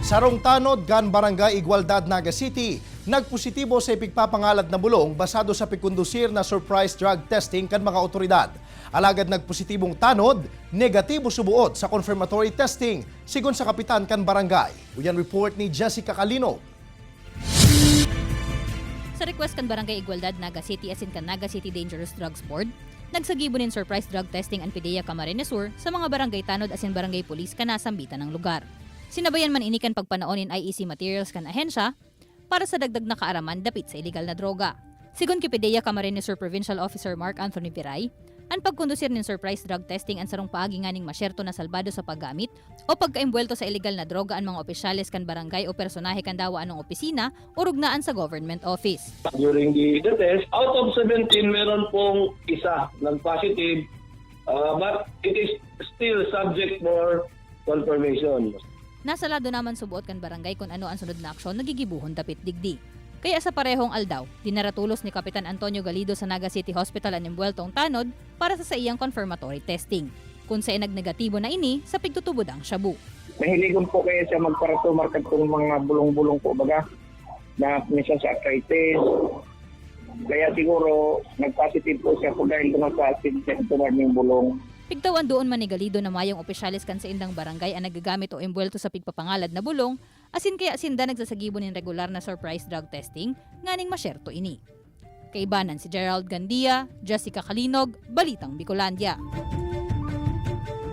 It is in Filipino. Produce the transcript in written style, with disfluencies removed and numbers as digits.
Sarong Tanod, Gan Barangay, Igualdad, Naga City, nagpositibo sa ipigpapangalat na bulong basado sa pikundusir na surprise drug testing kan mga otoridad. Alagad nagpositibong tanod, negatibo subuot sa confirmatory testing, sigon sa kapitan kan barangay. Uyan report ni Jessica Calino. Sa request kan Barangay Igualdad, Naga City asin kan Naga City Dangerous Drugs Board, nagsagibunin surprise drug testing ang PDEA Camarines Sur sa mga barangay tanod asin barangay police kanasambitan ng lugar. Sinabayan man inikan pagpanaonin IEC materials kan ahensya para sa dagdag na kaaraman dapit sa illegal na droga. Sigon kay PDEA Camarines Sur Provincial Officer Mark Anthony Piray, ang pagkondusir ng surprise drug testing ang sarong paagi nga ning masyerto na salbado sa paggamit o pagkaimbwelto sa illegal na droga ang mga opisyales kan barangay o personahe kan dawa anong opisina o rugnaan sa government office. During the test, out of 17, meron pong isa ng positive, but it is still subject for confirmation. Nasa lado naman subuot kan barangay kung ano ang sunod na aksyon nagigibuhon dapit digdi. Kaya sa parehong aldaw, dinaratulos ni Kapitan Antonio Galido sa Naga City Hospital ang imbueltong tanod para sa iyang confirmatory testing. Kung sa negatibo na ini sa pigtutubod ang shabu. Mahiligon po kayo sa magparatumar kung mga bulong-bulong po baga na minsan sa arthritis. Kaya siguro nag-positive po siya po dahil doon sa tumar ng bulong. Pigtawan doon man ni Galido na mayong opisyalis kan sa indang barangay ang nagagamit o imbuelto sa pigpapangalad na bulong, asin kaya sinda nagsasagibo ng regular na surprise drug testing, nganing masyerto ini. Kaibanan si Gerald Gandia, Jessica Kalinog, Balitang Bicolandia.